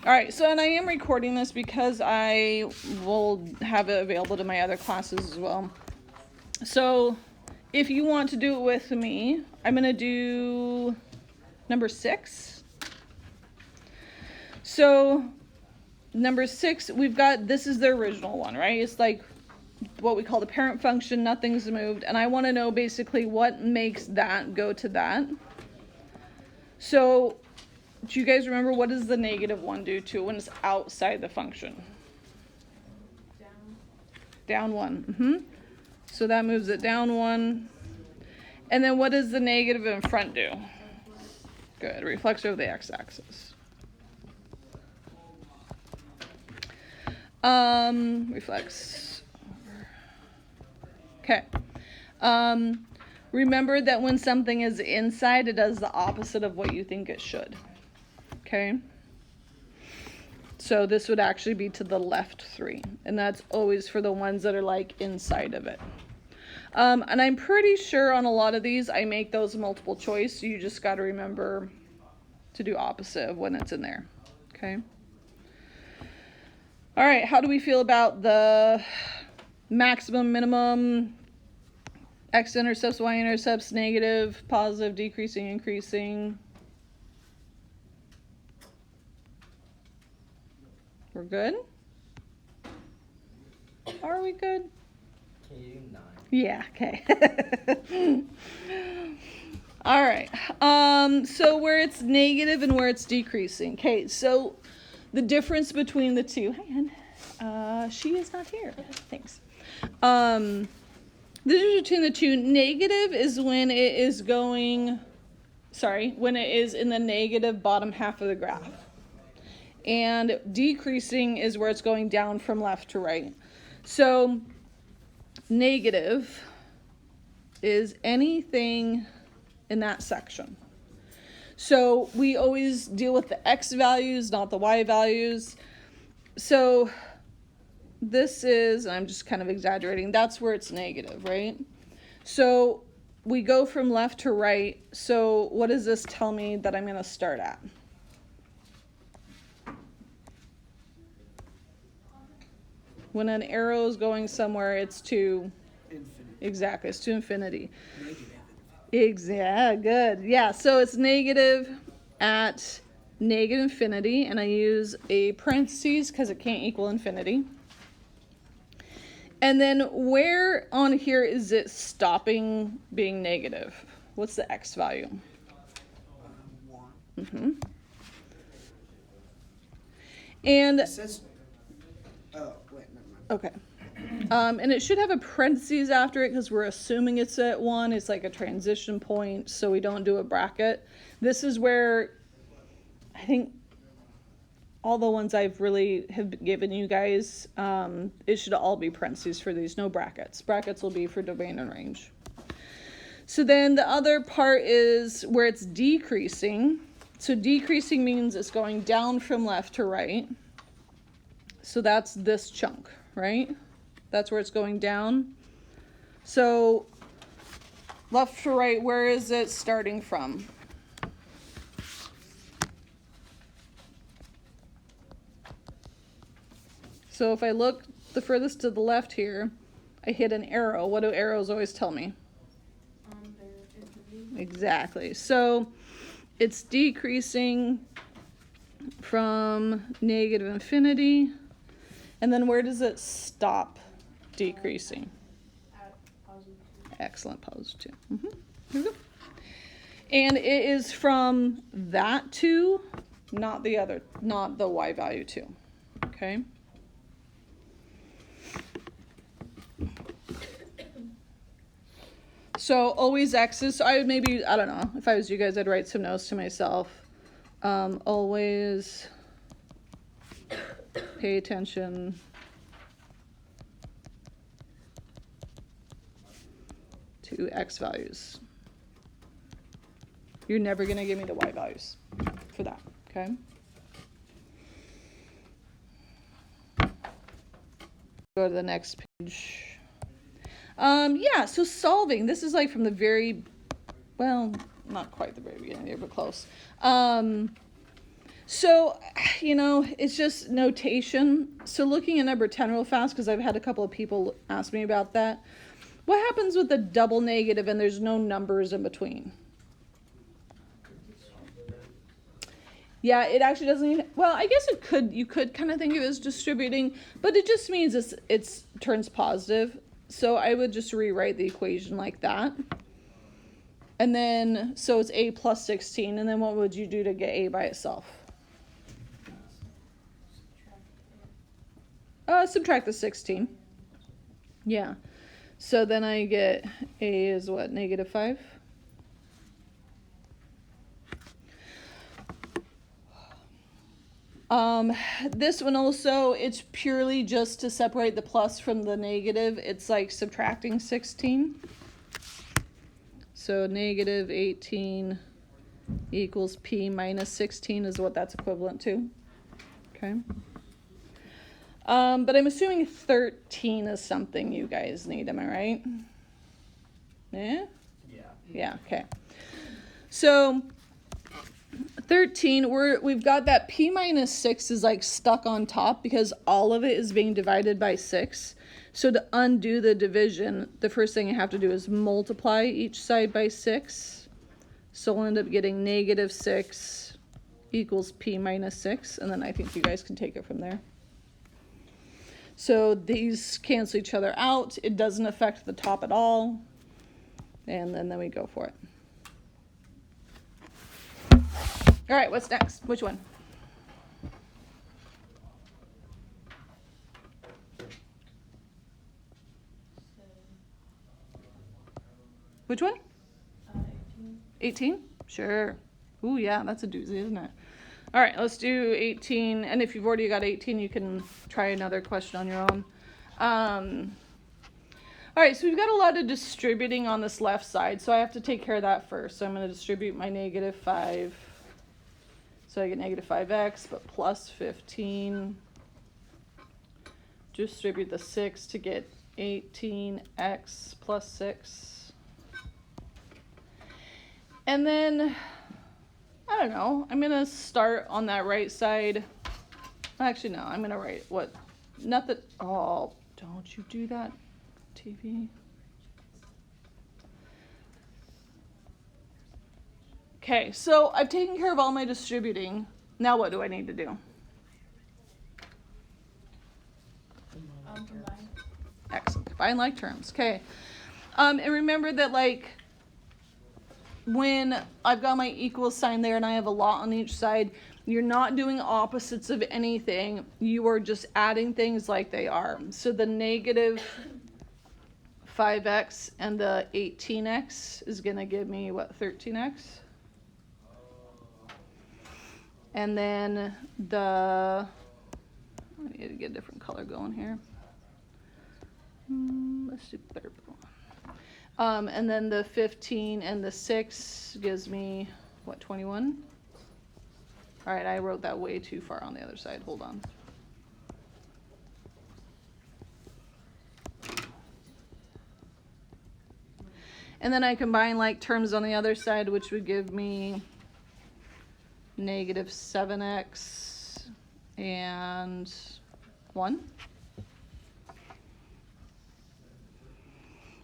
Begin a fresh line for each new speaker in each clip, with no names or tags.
All right, so and I am recording this because I will have it available to my other classes as well. So if you want to do it with me, I'm going to do number 6. So number 6, we've got, this is the original one, right? It's like what we call the parent function, nothing's moved. And I want to know basically what makes that go to that. So do you guys remember what does the -1 do to when it's outside the function? Down 1. So that moves it down 1. And then what does the negative in front do? Good, reflects over the x-axis. Reflects over. Okay. Remember that when something is inside, it does the opposite of what you think it should. Okay? So this would actually be to the left 3. And that's always for the ones that are like inside of it. And I'm pretty sure on a lot of these, I make those multiple choice. So you just got to remember to do opposite of when it's in there. Okay? All right, how do we feel about the maximum, minimum, x-intercepts, y-intercepts, negative, positive, decreasing, increasing? We're good? Are we good?
Can you do 9?
Yeah, okay. All right. So where it's negative and where it's decreasing. Okay, so the difference between the two. Hang on. She is not here. Thanks. The difference between the two, negative is when it is going, when it is in the negative bottom half of the graph. And decreasing is where it's going down from left to right. So negative is anything in that section. So we always deal with the x values, not the y values. So this is, I'm just kind of exaggerating, that's where it's negative, right? So we go from left to right. So what does this tell me that I'm going to start at? When an arrow is going somewhere, it's to
infinity.
Exactly, it's to infinity.
Negative.
Good. Yeah, so it's negative at negative infinity, and I use a parentheses because it can't equal infinity. And then where on here is it stopping being negative? What's the x value?
1.
And
It says, oh, wait, never mind.
okay. And it should have a parentheses after it because we're assuming it's at 1. It's like a transition point, so we don't do a bracket. This is where I think all the ones I've really have given you guys, it should all be parentheses for these, no brackets. Brackets will be for domain and range. So then the other part is where it's decreasing. So decreasing means it's going down from left to right. So that's this chunk, right? That's where it's going down. So left to right, where is it starting from? So if I look the furthest to the left here, I hit an arrow. What do arrows always tell me? Exactly. So it's decreasing from negative infinity. And then where does it stop decreasing?
At positive 2.
Excellent, positive 2. Here we go. And it is from that 2, not the other, not the y value 2. Okay? So always x's. So I would maybe, I don't know, if I was you guys, I'd write some notes to myself. Always pay attention to x values. You're never going to give me the y values for that, okay? Go to the next page. Yeah, so solving. This is like from the very, well, not quite the very beginning here, but close. So, it's just notation. So looking at number 10 real fast, because I've had a couple of people ask me about that. What happens with the double negative and there's no numbers in between? Yeah, it actually doesn't even, well, I guess you could kind of think of it as distributing, but it just means it's turns positive. So I would just rewrite the equation like that. And then, so it's a plus 16, and then what would you do to get a by itself? Subtract the 16. Yeah. So then I get a is what, negative 5? This one also, it's purely just to separate the plus from the negative. It's like subtracting 16. So negative 18 equals p minus 16 is what that's equivalent to. Okay. But I'm assuming 13 is something you guys need, am I right? Yeah? Yeah, okay. So 13, we've got that p minus 6 is like stuck on top because all of it is being divided by 6. So to undo the division, the first thing I have to do is multiply each side by 6. So we'll end up getting negative 6 equals p minus 6, and then I think you guys can take it from there. So these cancel each other out. It doesn't affect the top at all. And then we go for it. All right, what's next? Which one? Which one? 18? Sure. Ooh, yeah, that's a doozy, isn't it? All right, let's do 18. And if you've already got 18, you can try another question on your own. All right, so we've got a lot of distributing on this left side, so I have to take care of that first. So I'm going to distribute my negative 5. So I get negative 5x, but plus 15. Distribute the 6 to get 18x plus 6. And then, I don't know, I'm going to start on that right side. Actually, no, I'm going to write what, not that, oh, don't you do that, TV. Okay, so I've taken care of all my distributing. Now what do I need to do?
Combine.
Excellent. Combine like terms. Okay. And remember that, like, when I've got my equal sign there and I have a lot on each side, you're not doing opposites of anything. You are just adding things like they are. So the negative 5x and the 18x is going to give me, what, 13x? And then I need to get a different color going here. Let's do purple. And then the 15 and the 6 gives me, what, 21? All right, I wrote that way too far on the other side. Hold on. And then I combine like terms on the other side, which would give me negative 7x and 1.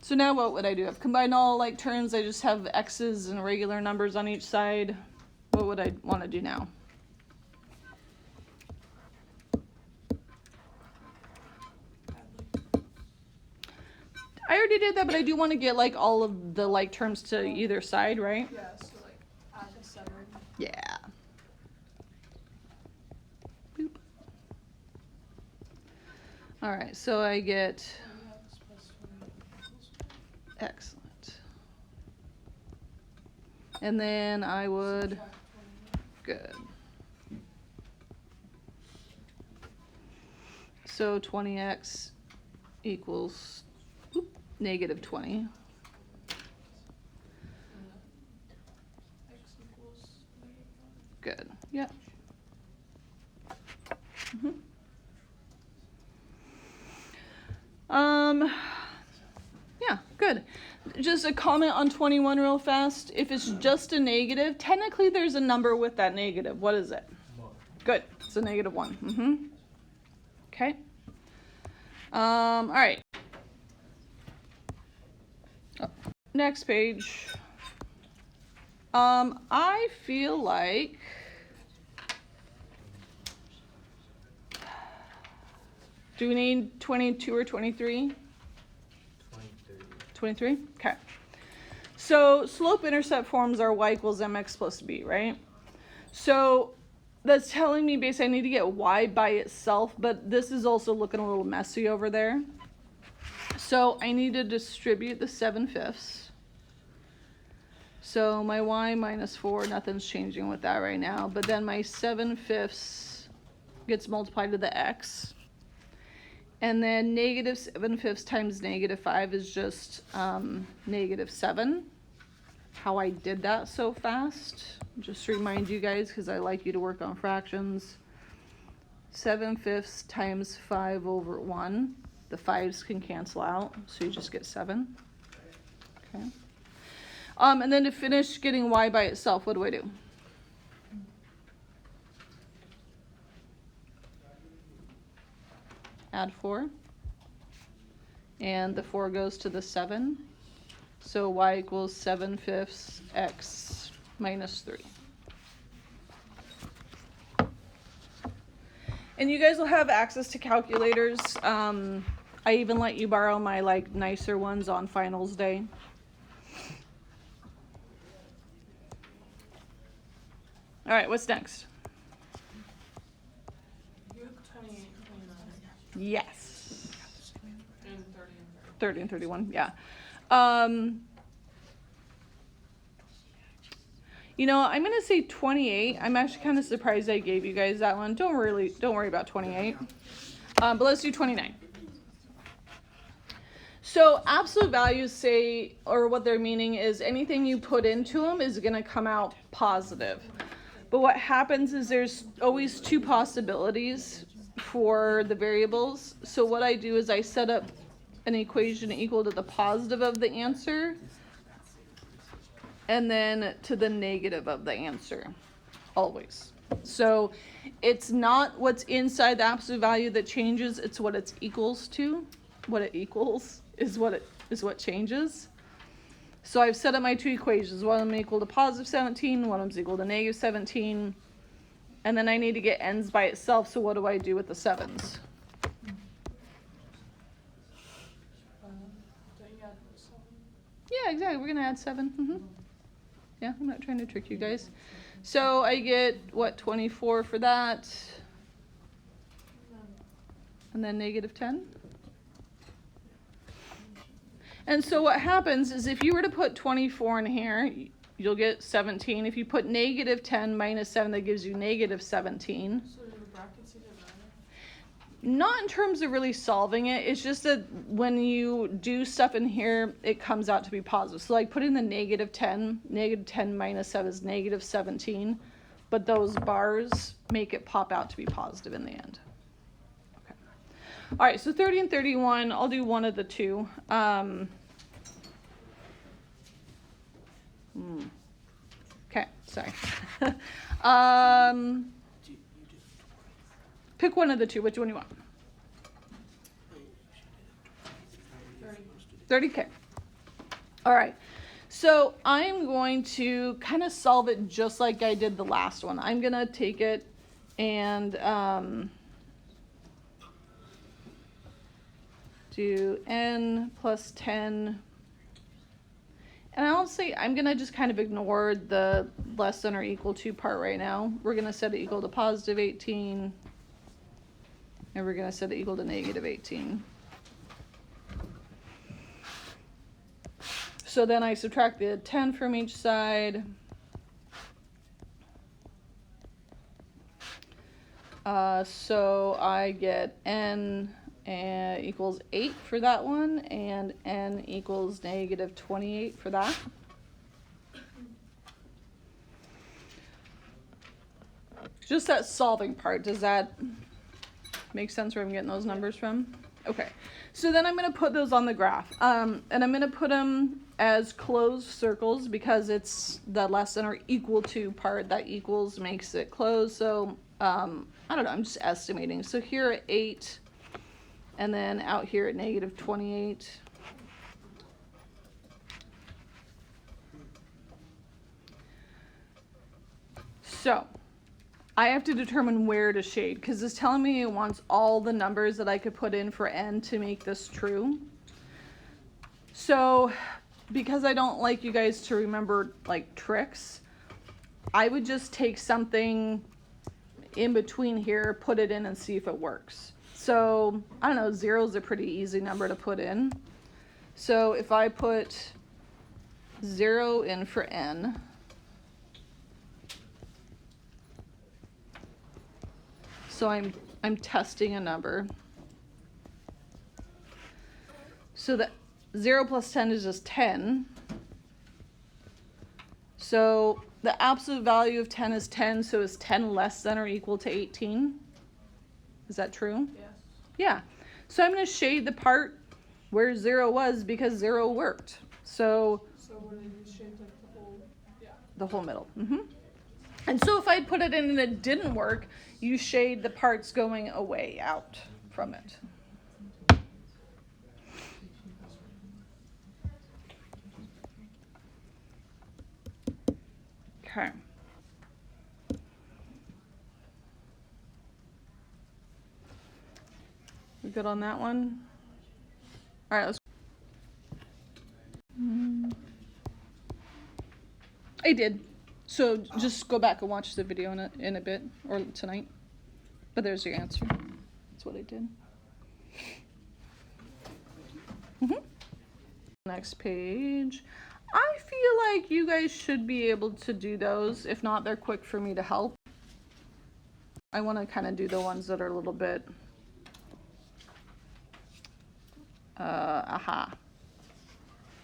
So now what would I do? I've combined all like terms. I just have x's and regular numbers on each side. What would I want to do now? I already did that, but I do want to get like all of the like terms to either side, right?
Yeah, so like add the 7.
Yeah. Boop. All right, so I get excellent. And then I would, good. So 20x equals negative 20. Good. Yeah. Yeah, good. Just a comment on 21 real fast. If it's just a negative, technically there's a number with that negative. What is it? Good. So -1. Okay. All right. Next page. I feel like do we need 22 or 23? 23? Okay. So slope-intercept forms are y equals mx plus b, right? So that's telling me basically I need to get y by itself, but this is also looking a little messy over there. So I need to distribute the 7/5. So my y minus 4, nothing's changing with that right now, but then my 7/5 gets multiplied to the x. And then -7/5 times -5 is just -7. How I did that so fast, just to remind you guys, because I like you to work on fractions. 7/5 times 5/1. The 5s can cancel out, so you just get 7. Okay. And then to finish getting y by itself, what do I do? Add 4. And the 4 goes to the 7. So y equals 7/5 x minus 3. And you guys will have access to calculators. I even let you borrow my like nicer ones on finals day. All right, what's next?
You have 28, 29,
Yes.
and 30
30 and 31, yeah. You know, I'm gonna say 28. I'm actually kind of surprised I gave you guys that one. Don't worry about 28. But let's do 29. So absolute values say, or what they're meaning is anything you put into them is gonna come out positive. But what happens is there's always two possibilities for the variables. So what I do is I set up an equation equal to the positive of the answer and then to the negative of the answer, always. So it's not what's inside the absolute value that changes, it's what it's equals to. What it equals is what changes. So I've set up my two equations. One of them equal to positive 17, one of them's equal to negative 17. And then I need to get n's by itself, so what do I do with the 7's?
Don't you add 7?
Yeah, exactly. We're gonna add 7. Yeah, I'm not trying to trick you guys. So I get, what, 24 for that? And then negative 10? And so what happens is if you were to put 24 in here, you'll get 17. If you put negative 10 minus 7, that gives you negative 17.
So do the brackets even matter?
Not in terms of really solving it. It's just that when you do stuff in here, it comes out to be positive. So like putting the negative 10 minus 7 is negative 17. But those bars make it pop out to be positive in the end. Okay. All right, so 30 and 31, I'll do one of the two. Okay, sorry. Pick one of the two. Which one you want?
30.
30K. All right. So I'm going to kind of solve it just like I did the last one. I'm going to take it and do n plus 10. And honestly, I'm going to just kind of ignore the less than or equal to part right now. We're going to set it equal to positive 18. And we're going to set it equal to negative 18. So then I subtract the 10 from each side. So I get n equals 8 for that one, and n equals negative 28 for that. Just that solving part, does that make sense where I'm getting those numbers from? Okay, so then I'm going to put those on the graph, and I'm going to put them as closed circles because it's the less than or equal to part. That equals makes it closed, so I don't know, I'm just estimating. So here at 8, and then out here at negative 28. So I have to determine where to shade, because it's telling me it wants all the numbers that I could put in for n to make this true. So because I don't like you guys to remember like tricks, I would just take something in between here, put it in and see if it works. So I don't know, 0 is a pretty easy number to put in. So if I put 0 in for n, so I'm testing a number. So that 0 plus 10 is just 10. So the absolute value of 10 is 10, so is 10 less than or equal to 18? Is that true?
Yes.
Yeah. So I'm going to shade the part where 0 was because 0 worked. So
So where they just shaped like the whole, yeah.
the whole middle. And so if I put it in and it didn't work, you shade the parts going away out from it. Okay. We good on that one? All right, let's. I did. So just go back and watch the video in a bit, or tonight. But there's your answer. That's what I did. Next page. I feel like you guys should be able to do those. If not, they're quick for me to help. I want to kind of do the ones that are a little bit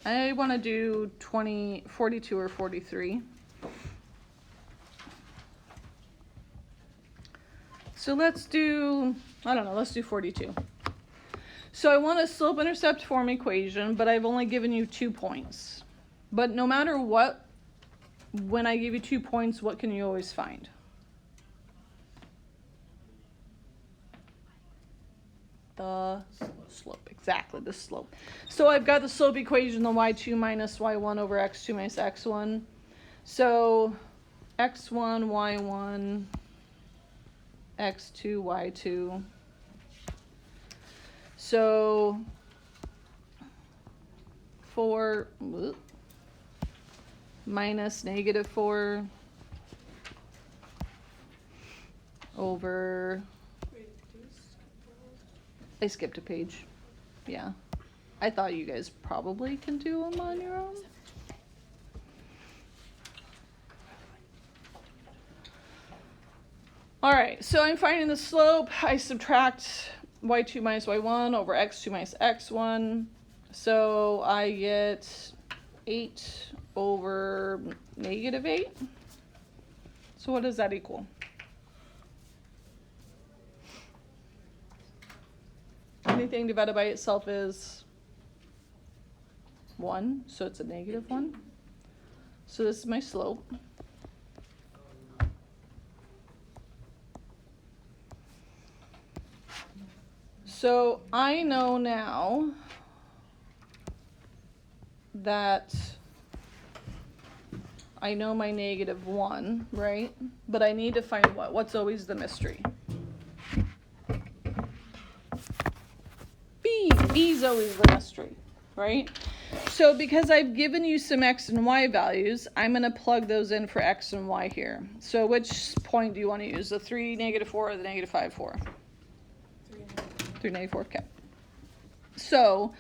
I want to do 42 or 43. So let's do, I don't know, let's do 42. So I want a slope-intercept form equation, but I've only given you 2 points. But no matter what, when I give you 2 points, what can you always find? The slope, exactly, the slope. So I've got the slope equation, the y2 minus y1 over x2 minus x1. So x1, y1, x2, y2. So 4 minus negative 4 over,
Wait, do you skip
I skipped a page. Yeah. I thought you guys probably can do them on your own. All right, so I'm finding the slope. I subtract y2 minus y1 over x2 minus x1. So I get 8 over negative 8. So what does that equal? Anything divided by itself is 1, so it's a negative 1. So this is my slope. So I know now that I know my negative 1, right? But I need to find what? What's always the mystery? B. B is always the mystery, right? So because I've given you some x and y values, I'm going to plug those in for x and y here. So which point do you want to use? The 3, negative 4, or the negative 5, 4? 3, negative 4, okay. So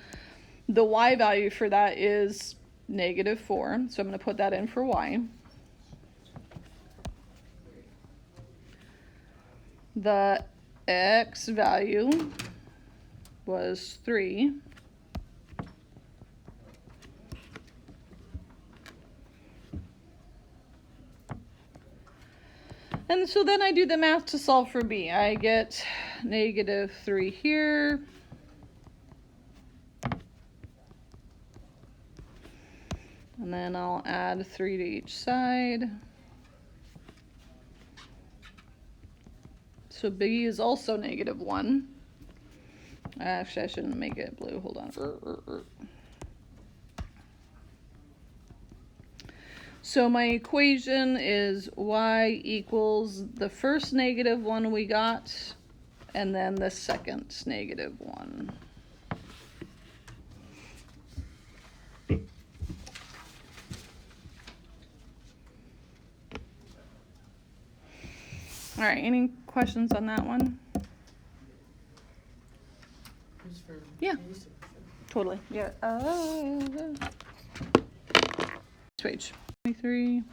the y value for that is negative 4. So I'm going to put that in for y. The x value was 3. And so then I do the math to solve for b. I get negative 3 here. And then I'll add 3 to each side. So B is also -1. Actually, I shouldn't make it blue. Hold on. So my equation is y equals the first -1 we got, and then the second -1. All right, any questions on that one?
Who's for
Yeah.
basic?
Totally. Yeah. Page 23.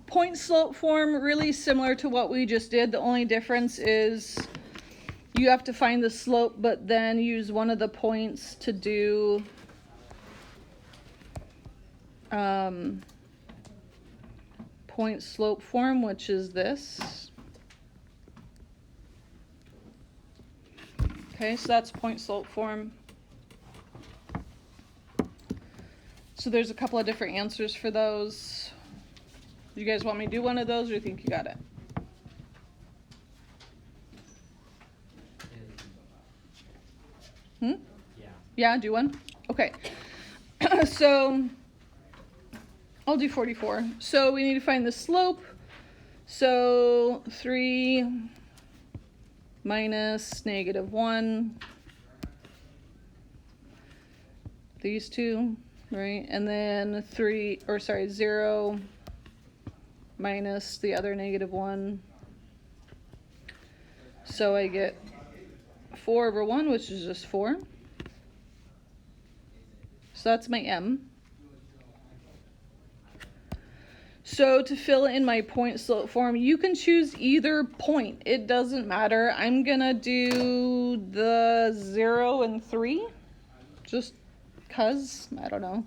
Point slope form, really similar to what we just did. The only difference is you have to find the slope, but then use one of the points to do point slope form, which is this. Okay, so that's point slope form. So there's a couple of different answers for those. Do you guys want me to do one of those, or do you think you got it?
Yeah.
Yeah, do one? Okay. So I'll do 44. So we need to find the slope. So 3 minus -1. These two, right? And then 0 minus the other -1. So I get 4/1, which is just 4. So that's my M. So to fill in my point slope form, you can choose either point. It doesn't matter. I'm gonna do the 0 and 3, just cause, I don't know.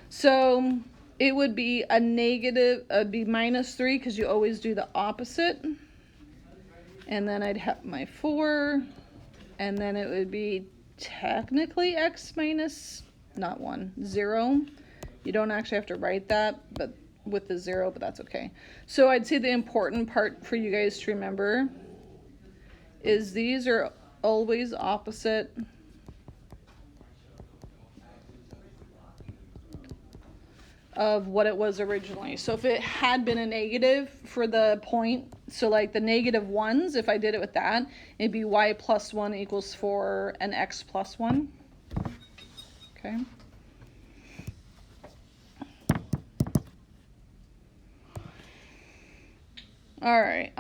So it would be a negative, be -3, because you always do the opposite. And then I'd have my 4, and then it would be technically x minus, not 1, 0. You don't actually have to write that, but with the 0, but that's okay. So I'd say the important part for you guys to remember is these are always opposite of what it was originally. So if it had been a negative for the point, so like the -1s, if I did it with that, it'd be y plus 1 equals 4 and x plus 1. Okay. All right.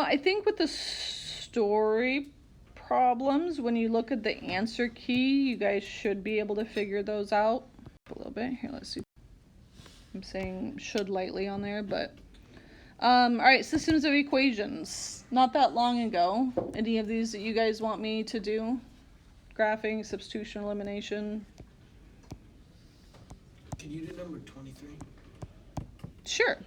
I think with the story problems, when you look at the answer key, you guys should be able to figure those out a little bit. Here, let's see. I'm saying should lightly on there, but all right, systems of equations. Not that long ago. Any of these that you guys want me to do? Graphing, substitution, elimination.
Can you do number 23?
Sure.